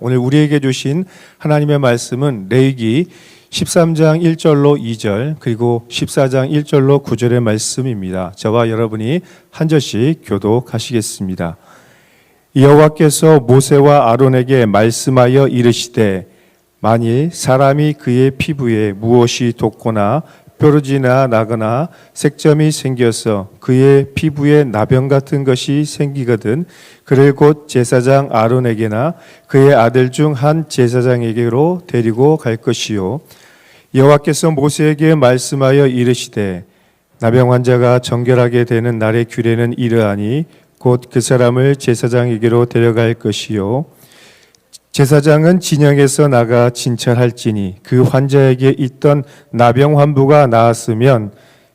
오늘 우리에게 주신 하나님의 말씀은 레위기 13장 1절로 2절 그리고 14장 1절로 9절의 말씀입니다. 저와 여러분이 한 절씩 교독하시겠습니다. 여호와께서 모세와 아론에게 말씀하여 이르시되 만일 사람이 그의 피부에 무엇이 돋거나 뾰루지나 나거나 색점이 생겨서 그의 피부에 나병 같은 것이 생기거든 그를 곧 제사장 아론에게나 그의 아들 중 한 제사장에게로 데리고 갈 것이요 여호와께서 모세에게 말씀하여 이르시되 나병 환자가 정결하게 되는 날의 규례는 이러하니 곧 그 사람을 제사장에게로 데려갈 것이요 제사장은 진영에서 나가 진찰할지니 그 환자에게 있던 나병 환부가 나았으면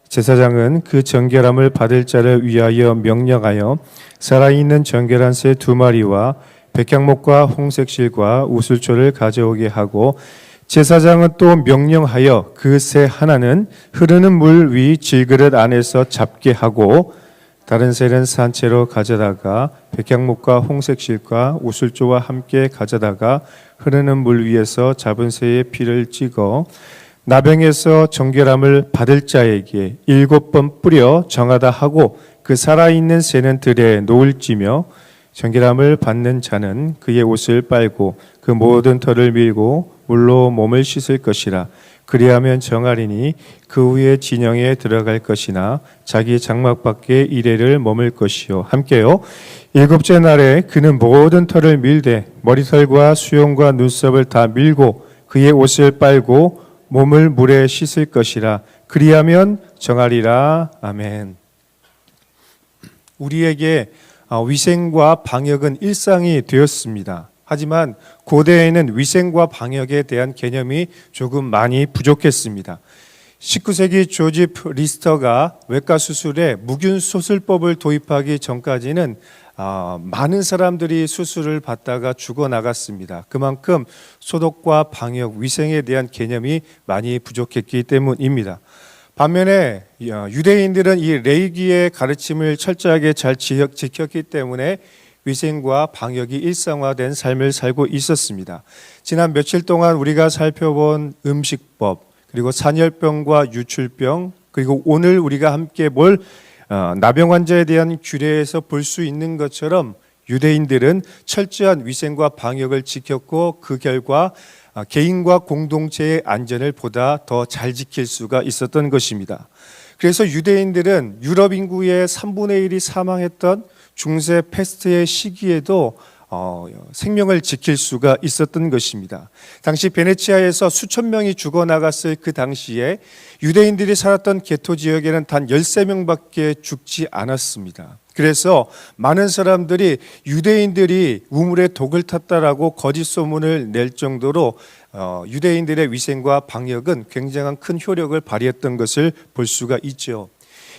제사장은 그 정결함을 받을 자를 위하여 명령하여 살아있는 정결한 새 2마리와 백향목과 홍색실과 우슬초를 가져오게 하고 제사장은 또 명령하여 그 새 하나는 흐르는 물 위 질그릇 안에서 잡게 하고 다른 새는 산채로 가져다가 백향목과 홍색실과 우슬조와 함께 가져다가 흐르는 물 위에서 잡은 새의 피를 찍어 나병에서 정결함을 받을 자에게 7번 뿌려 정하다 하고 그 살아있는 새는 들에 놓을지며 정결함을 받는 자는 그의 옷을 빨고 그 모든 털을 밀고 물로 몸을 씻을 것이라. 그리하면 정하리니 그 후에 진영에 들어갈 것이나 자기 장막 밖에 이레를 머물 것이요. 함께요. 7째 날에 그는 모든 털을 밀되 머리털과 수염과 눈썹을 다 밀고 그의 옷을 빨고 몸을 물에 씻을 것이라. 그리하면 정하리라. 아멘. 우리에게 위생과 방역은 일상이 되었습니다. 하지만 고대에는 위생과 방역에 대한 개념이 조금 많이 부족했습니다. 19세기 조지프 리스터가 외과 수술에 무균 수술법을 도입하기 전까지는 많은 사람들이 수술을 받다가 죽어나갔습니다. 그만큼 소독과 방역, 위생에 대한 개념이 많이 부족했기 때문입니다. 반면에 유대인들은 이 레위기의 가르침을 철저하게 잘 지켰기 때문에 위생과 방역이 일상화된 삶을 살고 있었습니다. 지난 며칠 동안 우리가 살펴본 음식법, 그리고 산열병과 유출병, 그리고 오늘 우리가 함께 볼 나병 환자에 대한 규례에서 볼 수 있는 것처럼 유대인들은 철저한 위생과 방역을 지켰고 그 결과 개인과 공동체의 안전을 보다 더 잘 지킬 수가 있었던 것입니다. 그래서 유대인들은 유럽 인구의 3분의 1이 사망했던 중세 패스트의 시기에도 생명을 지킬 수가 있었던 것입니다. 당시 베네치아에서 수천 명이 죽어나갔을 그 당시에 유대인들이 살았던 게토 지역에는 단 13명밖에 죽지 않았습니다. 그래서 많은 사람들이 유대인들이 우물에 독을 탔다라고 거짓 소문을 낼 정도로 유대인들의 위생과 방역은 굉장한 큰 효력을 발휘했던 것을 볼 수가 있죠.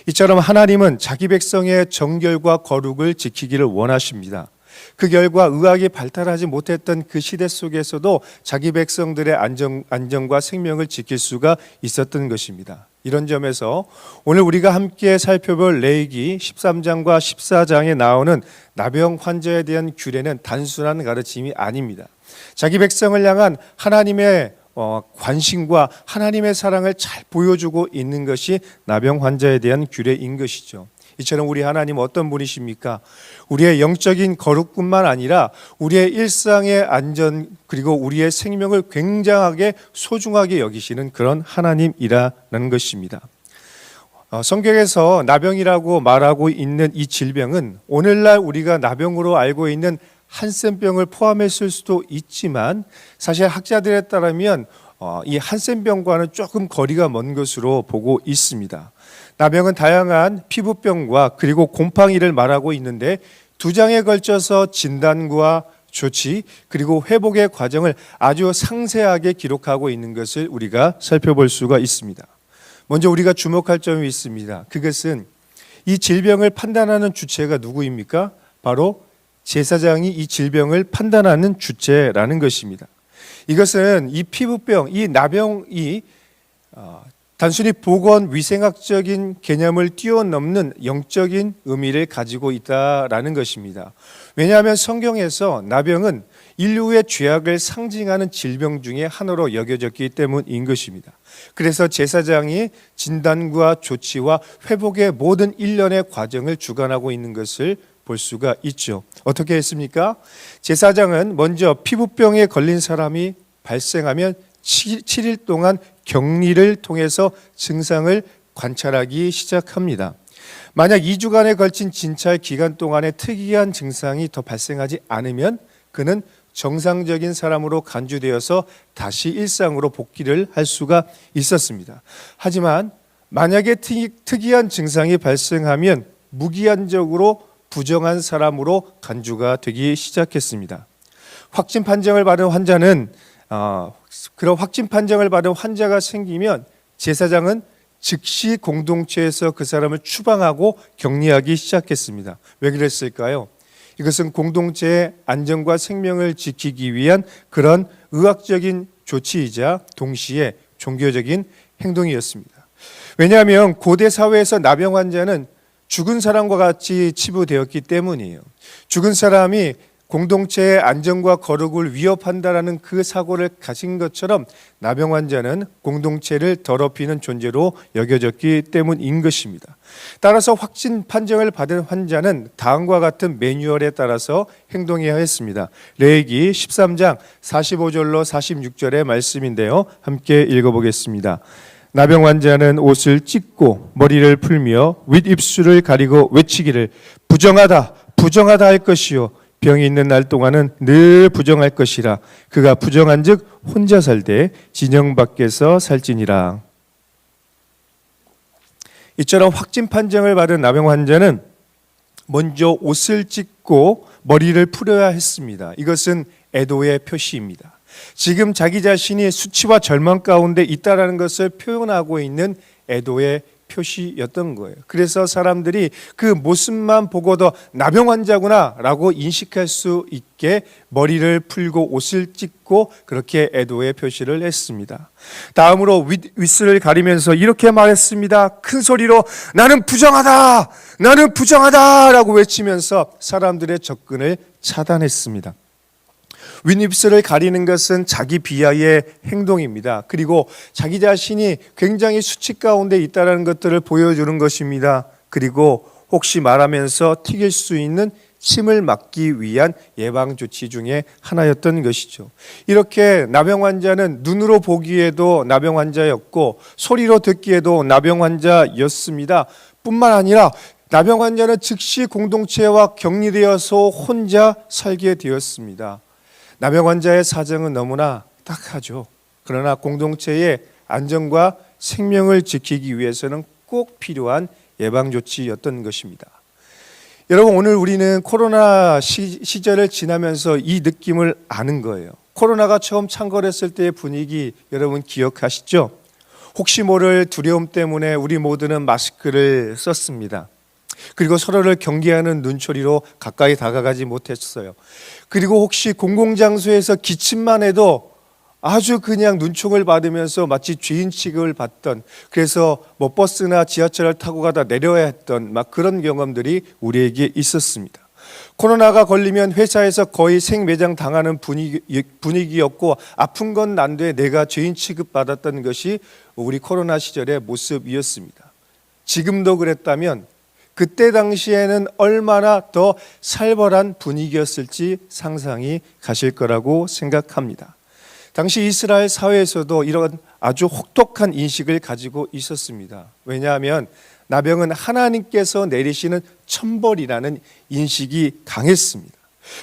이처럼 하나님은 자기 백성의 정결과 거룩을 지키기를 원하십니다. 그 결과 의학이 발달하지 못했던 그 시대 속에서도 자기 백성들의 안전과 생명을 지킬 수가 있었던 것입니다. 이런 점에서 오늘 우리가 함께 살펴볼 레위기 13장과 14장에 나오는 나병 환자에 대한 규례는 단순한 가르침이 아닙니다. 자기 백성을 향한 하나님의 관심과 하나님의 사랑을 잘 보여주고 있는 것이 나병 환자에 대한 규례인 것이죠. 이처럼 우리 하나님 어떤 분이십니까? 우리의 영적인 거룩뿐만 아니라 우리의 일상의 안전 그리고 우리의 생명을 굉장하게 소중하게 여기시는 그런 하나님이라는 것입니다. 성경에서 나병이라고 말하고 있는 이 질병은 오늘날 우리가 나병으로 알고 있는 한센병을 포함했을 수도 있지만 사실 학자들에 따르면 이 한센병과는 조금 거리가 먼 것으로 보고 있습니다. 나병은 다양한 피부병과 그리고 곰팡이를 말하고 있는데 2장에 걸쳐서 진단과 조치 그리고 회복의 과정을 아주 상세하게 기록하고 있는 것을 우리가 살펴볼 수가 있습니다. 먼저 우리가 주목할 점이 있습니다. 그것은 이 질병을 판단하는 주체가 누구입니까? 바로 제사장이 이 질병을 판단하는 주체라는 것입니다. 이것은 이 피부병, 이 나병이 단순히 보건 위생학적인 개념을 뛰어넘는 영적인 의미를 가지고 있다라는 것입니다. 왜냐하면 성경에서 나병은 인류의 죄악을 상징하는 질병 중에 하나로 여겨졌기 때문인 것입니다. 그래서 제사장이 진단과 조치와 회복의 모든 일련의 과정을 주관하고 있는 것을 볼 수가 있죠. 어떻게 했습니까? 제사장은 먼저 피부병에 걸린 사람이 발생하면 7일 동안 격리를 통해서 증상을 관찰하기 시작합니다. 만약 2주간에 걸친 진찰 기간 동안에 특이한 증상이 더 발생하지 않으면 그는 정상적인 사람으로 간주되어서 다시 일상으로 복귀를 할 수가 있었습니다. 하지만 만약에 특이한 증상이 발생하면 무기한적으로 부정한 사람으로 간주가 되기 시작했습니다. 확진 판정을 받은 환자는 그런 확진 판정을 받은 환자가 생기면 제사장은 즉시 공동체에서 그 사람을 추방하고 격리하기 시작했습니다. 왜 그랬을까요? 이것은 공동체의 안전과 생명을 지키기 위한 그런 의학적인 조치이자 동시에 종교적인 행동이었습니다. 왜냐하면 고대 사회에서 나병 환자는 죽은 사람과 같이 치부되었기 때문이에요. 죽은 사람이 공동체의 안전과 거룩을 위협한다라는 그 사고를 가진 것처럼 나병 환자는 공동체를 더럽히는 존재로 여겨졌기 때문인 것입니다. 따라서 확진 판정을 받은 환자는 다음과 같은 매뉴얼에 따라서 행동해야 했습니다. 레위기 13장 45절로 46절의 말씀인데요. 함께 읽어보겠습니다. 나병 환자는 옷을 찢고 머리를 풀며 윗입술을 가리고 외치기를 부정하다 부정하다 할 것이요 병이 있는 날 동안은 늘 부정할 것이라. 그가 부정한즉 혼자 살되 진영 밖에서 살지니라. 이처럼 확진 판정을 받은 나병 환자는 먼저 옷을 찢고 머리를 풀어야 했습니다. 이것은 애도의 표시입니다. 지금 자기 자신이 수치와 절망 가운데 있다라는 것을 표현하고 있는 애도의 표시였던 거예요. 그래서 사람들이 그 모습만 보고도 나병 환자구나 라고 인식할 수 있게 머리를 풀고 옷을 찢고 그렇게 애도의 표시를 했습니다. 다음으로 윗술을 가리면서 이렇게 말했습니다. 큰 소리로 나는 부정하다 나는 부정하다 라고 외치면서 사람들의 접근을 차단했습니다. 윗입술을 가리는 것은 자기 비하의 행동입니다. 그리고 자기 자신이 굉장히 수치 가운데 있다는 것들을 보여주는 것입니다. 그리고 혹시 말하면서 튀길 수 있는 침을 막기 위한 예방 조치 중에 하나였던 것이죠. 이렇게 나병 환자는 눈으로 보기에도 나병 환자였고 소리로 듣기에도 나병 환자였습니다. 뿐만 아니라 나병 환자는 즉시 공동체와 격리되어서 혼자 살게 되었습니다. 나병 환자의 사정은 너무나 딱하죠. 그러나 공동체의 안전과 생명을 지키기 위해서는 꼭 필요한 예방조치였던 것입니다. 여러분, 오늘 우리는 코로나 시절을 지나면서 이 느낌을 아는 거예요. 코로나가 처음 창궐했을 때의 분위기 여러분 기억하시죠? 혹시 모를 두려움 때문에 우리 모두는 마스크를 썼습니다. 그리고 서로를 경계하는 눈초리로 가까이 다가가지 못했어요. 그리고 혹시 공공장소에서 기침만 해도 아주 그냥 눈총을 받으면서 마치 죄인 취급을 받던, 그래서 뭐 버스나 지하철을 타고 가다 내려야 했던 막 그런 경험들이 우리에게 있었습니다. 코로나가 걸리면 회사에서 거의 생매장 당하는 분위기였고 아픈 건 난데 내가 죄인 취급받았던 것이 우리 코로나 시절의 모습이었습니다. 지금도 그랬다면 그때 당시에는 얼마나 더 살벌한 분위기였을지 상상이 가실 거라고 생각합니다. 당시 이스라엘 사회에서도 이런 아주 혹독한 인식을 가지고 있었습니다. 왜냐하면 나병은 하나님께서 내리시는 천벌이라는 인식이 강했습니다.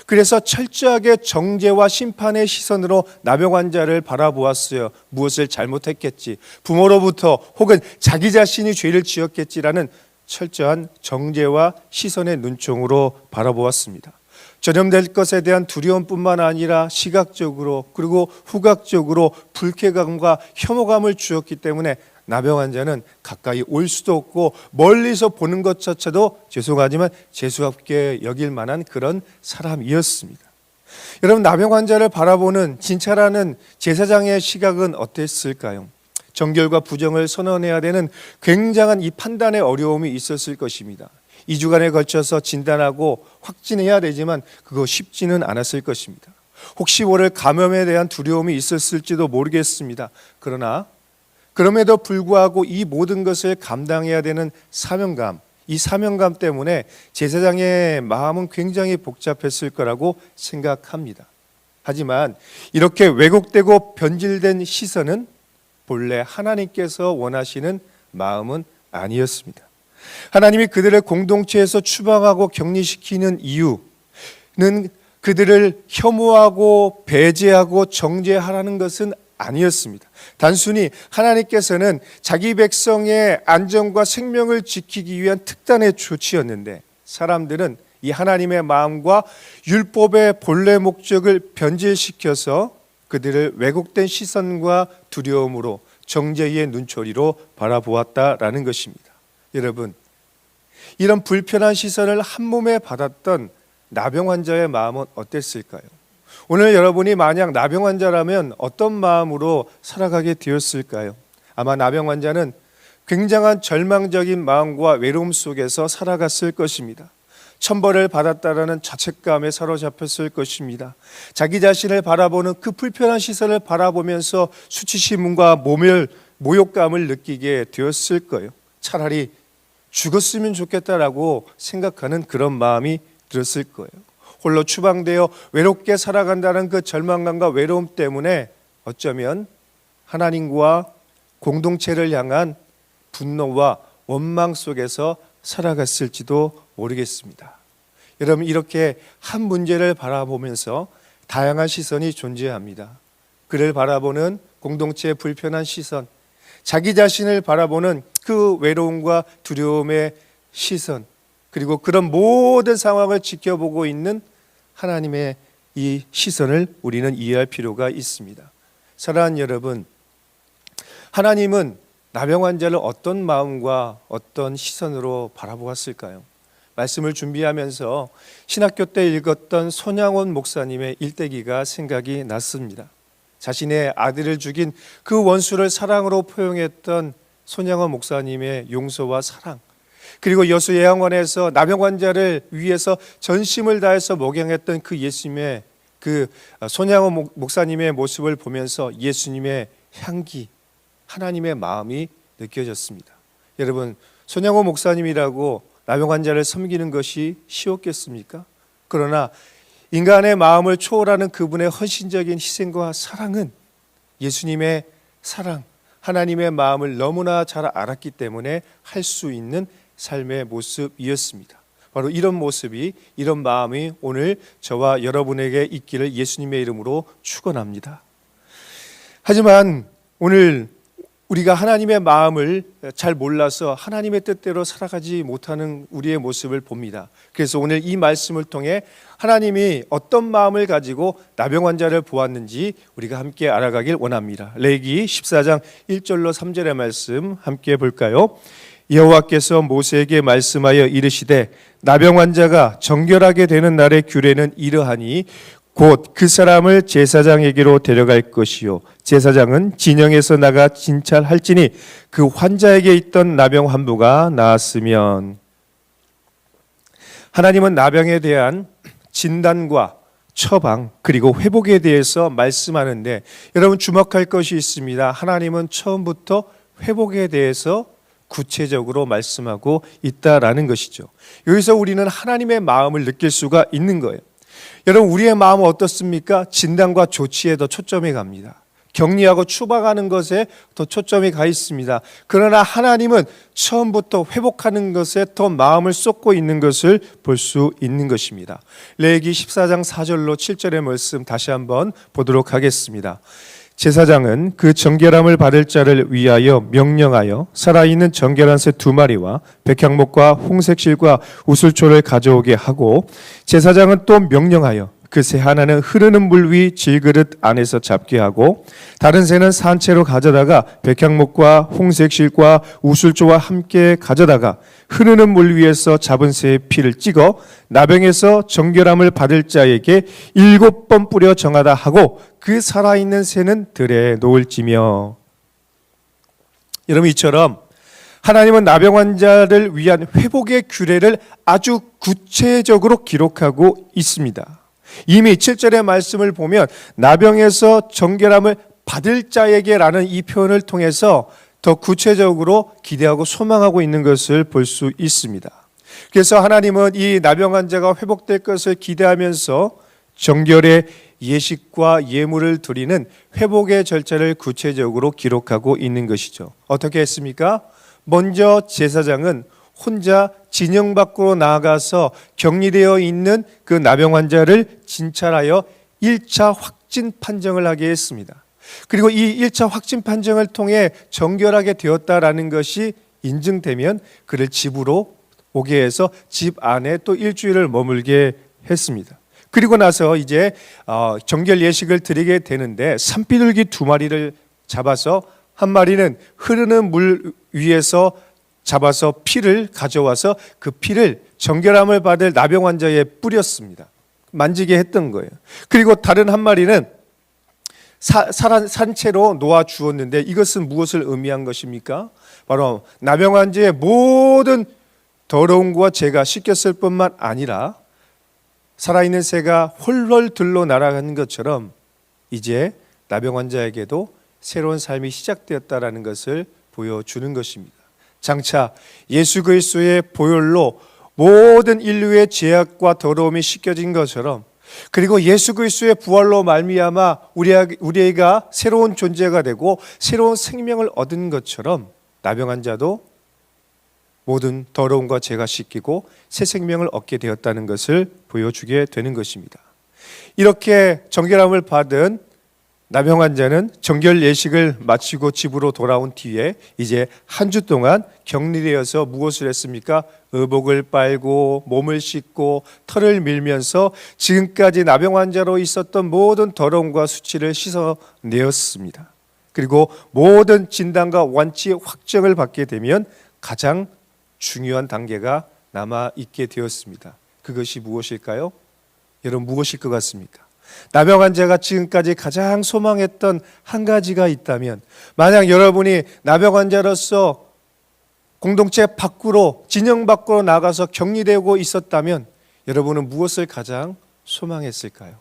그래서 철저하게 정죄와 심판의 시선으로 나병 환자를 바라보았어요. 무엇을 잘못했겠지, 부모로부터 혹은 자기 자신이 죄를 지었겠지라는 철저한 정죄와 시선의 눈총으로 바라보았습니다. 전염될 것에 대한 두려움뿐만 아니라 시각적으로 그리고 후각적으로 불쾌감과 혐오감을 주었기 때문에 나병 환자는 가까이 올 수도 없고 멀리서 보는 것조차도 죄송하지만 재수없게 여길 만한 그런 사람이었습니다. 여러분, 나병 환자를 바라보는 진찰하는 제사장의 시각은 어땠을까요? 정결과 부정을 선언해야 되는 굉장한 이 판단의 어려움이 있었을 것입니다. 2주간에 걸쳐서 진단하고 확진해야 되지만 그거 쉽지는 않았을 것입니다. 혹시 모를 감염에 대한 두려움이 있었을지도 모르겠습니다. 그러나 그럼에도 불구하고 이 모든 것을 감당해야 되는 사명감, 이 사명감 때문에 제사장의 마음은 굉장히 복잡했을 거라고 생각합니다. 하지만 이렇게 왜곡되고 변질된 시선은 본래 하나님께서 원하시는 마음은 아니었습니다. 하나님이 그들을 공동체에서 추방하고 격리시키는 이유는 그들을 혐오하고 배제하고 정죄하라는 것은 아니었습니다. 단순히 하나님께서는 자기 백성의 안전과 생명을 지키기 위한 특단의 조치였는데 사람들은 이 하나님의 마음과 율법의 본래 목적을 변질시켜서 그들을 왜곡된 시선과 두려움으로 정죄의 눈초리로 바라보았다라는 것입니다. 여러분, 이런 불편한 시선을 한 몸에 받았던 나병 환자의 마음은 어땠을까요? 오늘 여러분이 만약 나병 환자라면 어떤 마음으로 살아가게 되었을까요? 아마 나병 환자는 굉장한 절망적인 마음과 외로움 속에서 살아갔을 것입니다. 천벌을 받았다라는 자책감에 사로잡혔을 것입니다. 자기 자신을 바라보는 그 불편한 시선을 바라보면서 수치심과 모욕감을 느끼게 되었을 거예요. 차라리 죽었으면 좋겠다라고 생각하는 그런 마음이 들었을 거예요. 홀로 추방되어 외롭게 살아간다는 그 절망감과 외로움 때문에 어쩌면 하나님과 공동체를 향한 분노와 원망 속에서 살아갔을지도 모르겠습니다. 여러분, 이렇게 한 문제를 바라보면서 다양한 시선이 존재합니다. 그를 바라보는 공동체의 불편한 시선, 자기 자신을 바라보는 그 외로움과 두려움의 시선, 그리고 그런 모든 상황을 지켜보고 있는 하나님의 이 시선을 우리는 이해할 필요가 있습니다. 사랑하는 여러분, 하나님은 나병 환자를 어떤 마음과 어떤 시선으로 바라보았을까요? 말씀을 준비하면서 신학교 때 읽었던 손양원 목사님의 일대기가 생각이 났습니다. 자신의 아들을 죽인 그 원수를 사랑으로 포용했던 손양원 목사님의 용서와 사랑, 그리고 여수 예양원에서 나병 환자를 위해서 전심을 다해서 목양했던 그 예수님의 그 손양원 목사님의 모습을 보면서 예수님의 향기, 하나님의 마음이 느껴졌습니다. 여러분, 손양원 목사님이라고 나병 환자를 섬기는 것이 쉬웠겠습니까? 그러나 인간의 마음을 초월하는 그분의 헌신적인 희생과 사랑은 예수님의 사랑, 하나님의 마음을 너무나 잘 알았기 때문에 할 수 있는 삶의 모습이었습니다. 바로 이런 모습이, 이런 마음이 오늘 저와 여러분에게 있기를 예수님의 이름으로 축원합니다. 하지만 오늘 우리가 하나님의 마음을 잘 몰라서 하나님의 뜻대로 살아가지 못하는 우리의 모습을 봅니다. 그래서 오늘 이 말씀을 통해 하나님이 어떤 마음을 가지고 나병 환자를 보았는지 우리가 함께 알아가길 원합니다. 레위기 14장 1절로 3절의 말씀 함께 볼까요? 여호와께서 모세에게 말씀하여 이르시되 나병 환자가 정결하게 되는 날의 규례는 이러하니 곧 그 사람을 제사장에게로 데려갈 것이요 제사장은 진영에서 나가 진찰할지니 그 환자에게 있던 나병 환부가 나았으면. 하나님은 나병에 대한 진단과 처방 그리고 회복에 대해서 말씀하는데 여러분 주목할 것이 있습니다. 하나님은 처음부터 회복에 대해서 구체적으로 말씀하고 있다라는 것이죠. 여기서 우리는 하나님의 마음을 느낄 수가 있는 거예요. 여러분, 우리의 마음은 어떻습니까? 진단과 조치에 더 초점이 갑니다. 격리하고 추방하는 것에 더 초점이 가 있습니다. 그러나 하나님은 처음부터 회복하는 것에 더 마음을 쏟고 있는 것을 볼 수 있는 것입니다. 레위기 14장 4절로 7절의 말씀 다시 한번 보도록 하겠습니다. 제사장은 그 정결함을 받을 자를 위하여 명령하여 살아있는 정결한 새 2마리와 백향목과 홍색실과 우슬초를 가져오게 하고 제사장은 또 명령하여 그 새 하나는 흐르는 물 위 질그릇 안에서 잡게 하고 다른 새는 산채로 가져다가 백향목과 홍색실과 우슬초와 함께 가져다가 흐르는 물 위에서 잡은 새의 피를 찍어 나병에서 정결함을 받을 자에게 7번 뿌려 정하다 하고 그 살아있는 새는 들에 놓을지며. 여러분, 이처럼 하나님은 나병 환자를 위한 회복의 규례를 아주 구체적으로 기록하고 있습니다. 이미 7절의 말씀을 보면 나병에서 정결함을 받을 자에게라는 이 표현을 통해서 더 구체적으로 기대하고 소망하고 있는 것을 볼 수 있습니다. 그래서 하나님은 이 나병 환자가 회복될 것을 기대하면서 정결의 예식과 예물을 드리는 회복의 절차를 구체적으로 기록하고 있는 것이죠. 어떻게 했습니까? 먼저 제사장은 혼자 진영 밖으로 나아가서 격리되어 있는 그 나병 환자를 진찰하여 1차 확진 판정을 하게 했습니다. 그리고 이 1차 확진 판정을 통해 정결하게 되었다라는 것이 인증되면 그를 집으로 오게 해서 집 안에 또 일주일을 머물게 했습니다. 그리고 나서 이제 정결 예식을 드리게 되는데 산비둘기 2마리를 잡아서 한 마리는 흐르는 물 위에서 잡아서 피를 가져와서 그 피를 정결함을 받을 나병 환자에 뿌렸습니다. 만지게 했던 거예요. 그리고 다른 한 마리는 산채로 놓아 주었는데 이것은 무엇을 의미한 것입니까? 바로 나병 환자의 모든 더러움과 죄가 씻겼을 뿐만 아니라 살아있는 새가 홀월 들로 날아가는 것처럼 이제 나병 환자에게도 새로운 삶이 시작되었다라는 것을 보여주는 것입니다. 장차 예수 그리스도의 보혈로 모든 인류의 죄악과 더러움이 씻겨진 것처럼, 그리고 예수 그리스도의 부활로 말미암아 우리가 새로운 존재가 되고 새로운 생명을 얻은 것처럼 나병 환자도 모든 더러움과 죄가 씻기고 새 생명을 얻게 되었다는 것을 보여주게 되는 것입니다. 이렇게 정결함을 받은 나병 환자는 정결 예식을 마치고 집으로 돌아온 뒤에 이제 한 주 동안 격리되어서 무엇을 했습니까? 의복을 빨고 몸을 씻고 털을 밀면서 지금까지 나병 환자로 있었던 모든 더러움과 수치를 씻어내었습니다. 그리고 모든 진단과 완치 확정을 받게 되면 가장 중요한 단계가 남아있게 되었습니다. 그것이 무엇일까요? 여러분, 무엇일 것 같습니까? 나병 환자가 지금까지 가장 소망했던 한 가지가 있다면, 만약 여러분이 나병 환자로서 공동체 밖으로, 진영 밖으로 나가서 격리되고 있었다면 여러분은 무엇을 가장 소망했을까요?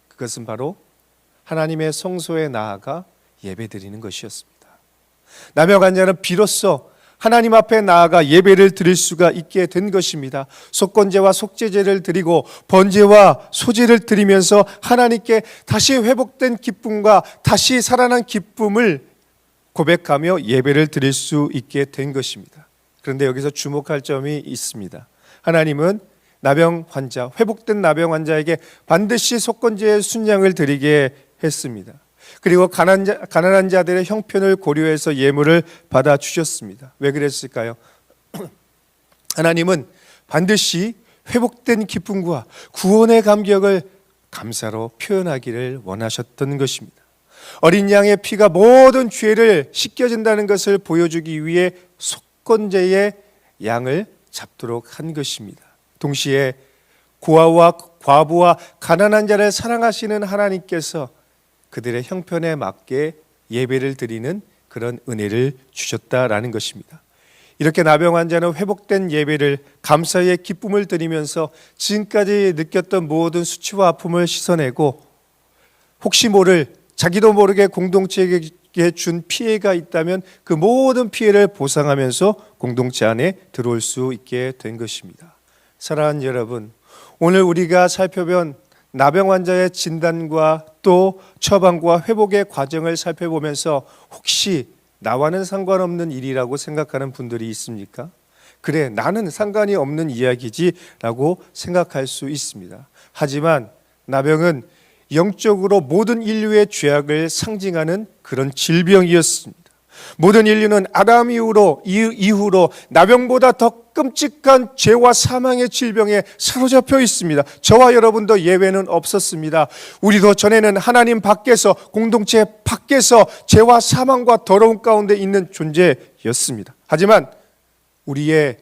그것은 바로 하나님의 성소에 나아가 예배드리는 것이었습니다. 나병 환자는 비로소 하나님 앞에 나아가 예배를 드릴 수가 있게 된 것입니다. 속건제와 속죄제를 드리고 번제와 소제를 드리면서 하나님께 다시 회복된 기쁨과 다시 살아난 기쁨을 고백하며 예배를 드릴 수 있게 된 것입니다. 그런데 여기서 주목할 점이 있습니다. 하나님은 나병 환자, 회복된 나병 환자에게 반드시 속건제의 순양을 드리게 했습니다. 그리고 가난한 자들의 형편을 고려해서 예물을 받아주셨습니다. 왜 그랬을까요? 하나님은 반드시 회복된 기쁨과 구원의 감격을 감사로 표현하기를 원하셨던 것입니다. 어린 양의 피가 모든 죄를 씻겨준다는 것을 보여주기 위해 속건제의 양을 잡도록 한 것입니다. 동시에 고아와 과부와 가난한 자를 사랑하시는 하나님께서 그들의 형편에 맞게 예배를 드리는 그런 은혜를 주셨다라는 것입니다. 이렇게 나병 환자는 회복된 예배를 감사의 기쁨을 드리면서 지금까지 느꼈던 모든 수치와 아픔을 씻어내고, 혹시 모를 자기도 모르게 공동체에게 준 피해가 있다면 그 모든 피해를 보상하면서 공동체 안에 들어올 수 있게 된 것입니다. 사랑하는 여러분, 오늘 우리가 살펴본 나병 환자의 진단과 또 처방과 회복의 과정을 살펴보면서 혹시 나와는 상관없는 일이라고 생각하는 분들이 있습니까? 그래, 나는 상관이 없는 이야기지 라고 생각할 수 있습니다. 하지만 나병은 영적으로 모든 인류의 죄악을 상징하는 그런 질병이었습니다. 모든 인류는 아담 이후로 나병보다 더 끔찍한 죄와 사망의 질병에 사로잡혀 있습니다. 저와 여러분도 예외는 없었습니다. 우리도 전에는 하나님 밖에서, 공동체 밖에서 죄와 사망과 더러움 가운데 있는 존재였습니다. 하지만 우리의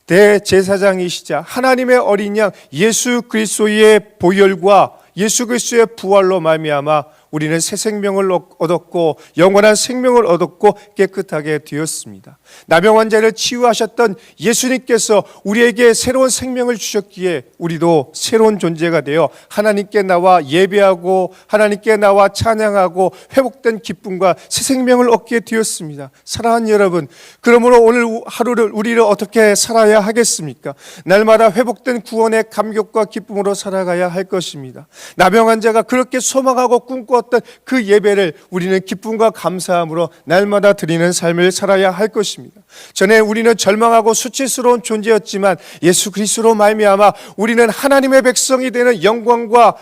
대제사장이시자 하나님의 어린 양 예수 그리스도의 보혈과 예수 그리스도의 부활로 말미암아 우리는 새 생명을 얻었고 영원한 생명을 얻었고 깨끗하게 되었습니다. 나병 환자를 치유하셨던 예수님께서 우리에게 새로운 생명을 주셨기에 우리도 새로운 존재가 되어 하나님께 나와 예배하고 하나님께 나와 찬양하고 회복된 기쁨과 새 생명을 얻게 되었습니다. 사랑하는 여러분, 그러므로 오늘 하루를 우리를 어떻게 살아야 하겠습니까? 날마다 회복된 구원의 감격과 기쁨으로 살아가야 할 것입니다. 나병 환자가 그렇게 소망하고 꿈꾸었던 그 예배를 우리는 기쁨과 감사함으로 날마다 드리는 삶을 살아야 할 것입니다. 전에 우리는 절망하고 수치스러운 존재였지만 예수 그리스도로 말미암아 우리는 하나님의 백성이 되는 영광과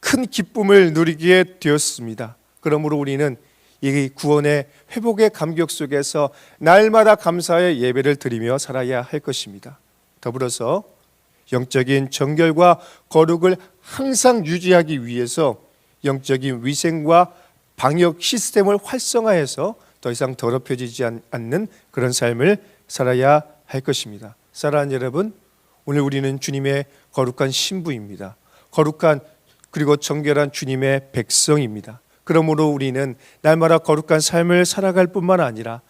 큰 기쁨을 누리게 되었습니다. 그러므로 우리는 이 구원의 회복의 감격 속에서 날마다 감사의 예배를 드리며 살아야 할 것입니다. 더불어서 영적인 정결과 거룩을 항상 유지하기 위해서 영적인 위생과 방역 시스템을 활성화해서 더 이상 더럽혀지지 않는 그런 삶을 살아야 할 것입니다. 사랑하는 여러분, 오늘 우리는 주님의 거룩한 신부입니다. 거룩한 그리고 정결한 주님의 백성입니다. 그러므로 우리는 날마다 거룩한 삶을 살아갈 뿐만 아니라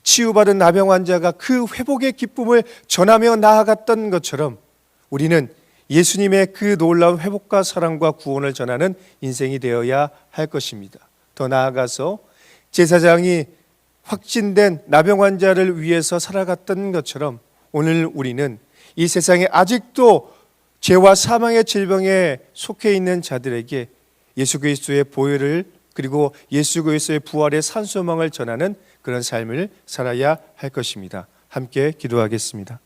치유받은 나병 환자가 그 회복의 기쁨을 전하며 나아갔던 것처럼 우리는 예수님의 그 놀라운 회복과 사랑과 구원을 전하는 인생이 되어야 할 것입니다. 더 나아가서 제사장이 확진된 나병 환자를 위해서 살아갔던 것처럼 오늘 우리는 이 세상에 아직도 죄와 사망의 질병에 속해 있는 자들에게 예수 그리스도의 보혈을 그리고 예수 그리스도의 부활의 산소망을 전하는 그런 삶을 살아야 할 것입니다. 함께 기도하겠습니다.